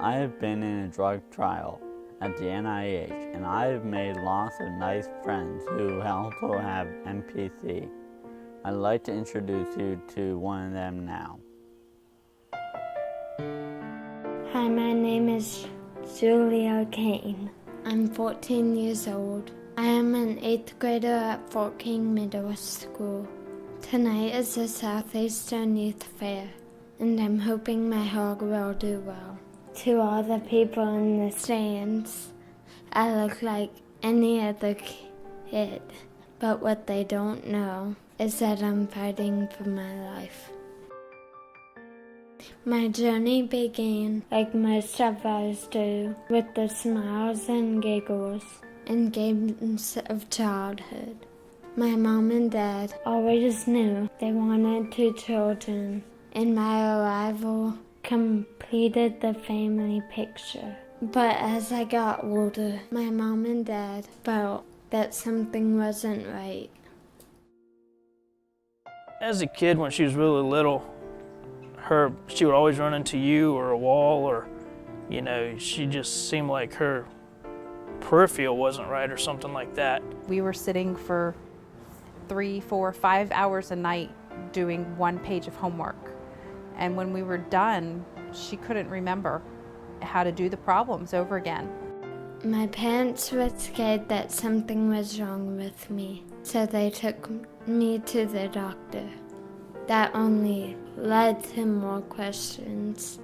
I have been in a drug trial at the NIH, and I have made lots of nice friends who also have NPC. I'd like to introduce you to one of them now. Hi, my name is Julia Kane. I'm 14 years old. I am an 8th grader at Fort King Middle School. Tonight is the Southeastern Youth Fair, and I'm hoping my hog will do well. To all the people in the stands, I look like any other kid, but what they don't know is that I'm fighting for my life. My journey began, like most of us do, with the smiles and giggles and games of childhood. My mom and dad always knew they wanted 2 children, and my arrival completed the family picture. But as I got older, my mom and dad felt that something wasn't right. As a kid, when she was really little, she would always run into you or a wall, or, she just seemed like her peripheral wasn't right or something like that. We were sitting for 3, 4, 5 hours a night doing 1 page of homework. And when we were done, she couldn't remember how to do the problems over again. My parents were scared that something was wrong with me, so they took me to the doctor. That only led to more questions.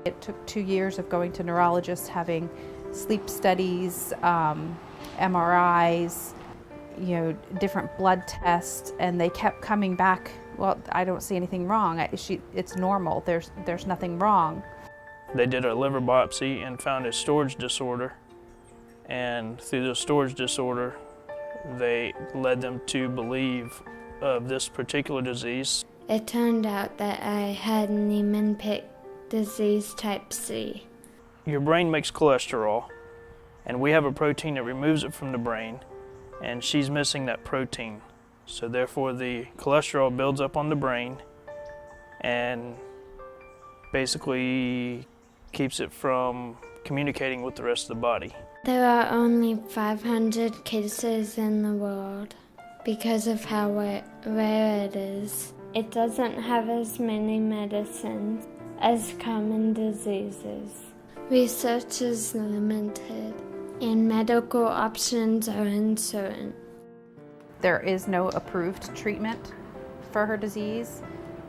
It took 2 years of going to neurologists, having sleep studies, MRIs, different blood tests, and they kept coming back, well, I don't see anything wrong. It's normal. There's nothing wrong. They did a liver biopsy and found a storage disorder, and through the storage disorder, they led them to believe of this particular disease. It turned out that I had Niemann-Pick disease type C. Your brain makes cholesterol, and we have a protein that removes it from the brain, and she's missing that protein. So therefore the cholesterol builds up on the brain and basically keeps it from communicating with the rest of the body. There are only 500 cases in the world because of how rare it is. It doesn't have as many medicines as common diseases. Research is limited, and medical options are uncertain. There is no approved treatment for her disease.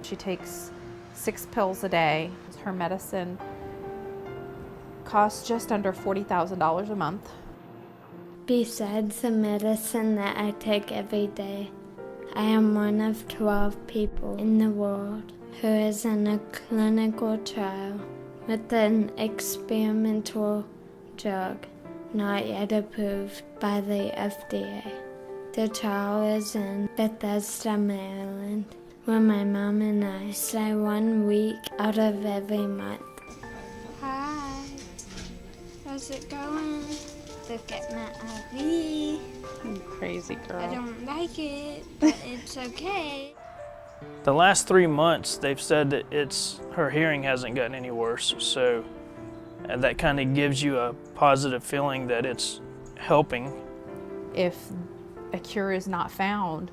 She takes 6 pills a day. Her medicine costs just under $40,000 a month. Besides the medicine that I take every day, I am one of 12 people in the world who is in a clinical trial with an experimental drug not yet approved by the FDA. The trial is in Bethesda, Maryland, where my mom and I stay 1 week out of every month. Hi, how's it going? Look at my IV. Crazy girl. I don't like it, but it's okay. The last 3 months, they've said that her hearing hasn't gotten any worse, so that kind of gives you a positive feeling that it's helping. If a cure is not found,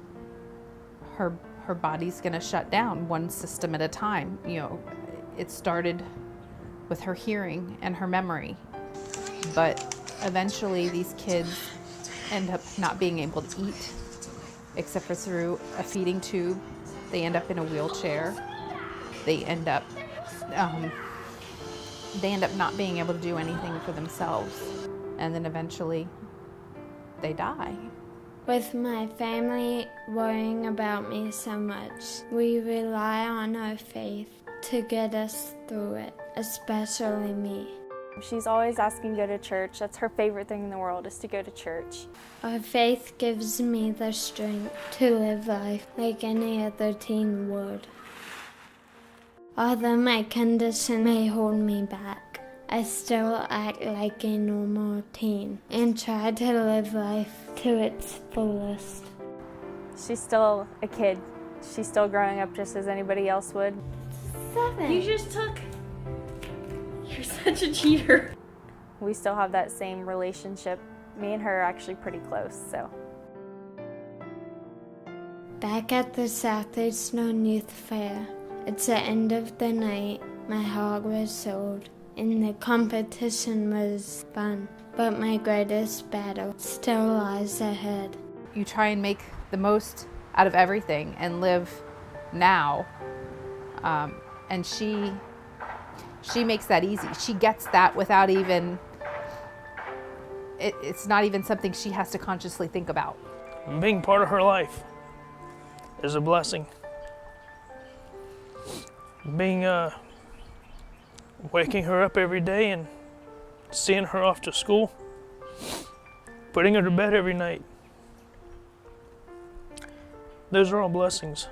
her body's going to shut down one system at a time. It started with her hearing and her memory, but eventually these kids end up not being able to eat except for through a feeding tube. They end up in a wheelchair. They end up not being able to do anything for themselves, and then eventually they die. With my family worrying about me so much, we rely on our faith to get us through it, especially me. She's always asking to go to church. That's her favorite thing in the world, is to go to church. Our faith gives me the strength to live life like any other teen would. Although my condition may hold me back, I still act like a normal teen and try to live life to its fullest. She's still a kid. She's still growing up just as anybody else would. 7. You just took your such a cheater. We still have that same relationship. Me and her are actually pretty close, so. Back at the Southeastern Youth Fair, it's the end of the night. My hog was sold, and the competition was fun. But my greatest battle still lies ahead. You try and make the most out of everything and live now. And she makes that easy. She gets that without even, it's not even something she has to consciously think about. Being part of her life is a blessing. Waking her up every day and seeing her off to school, putting her to bed every night. Those are all blessings.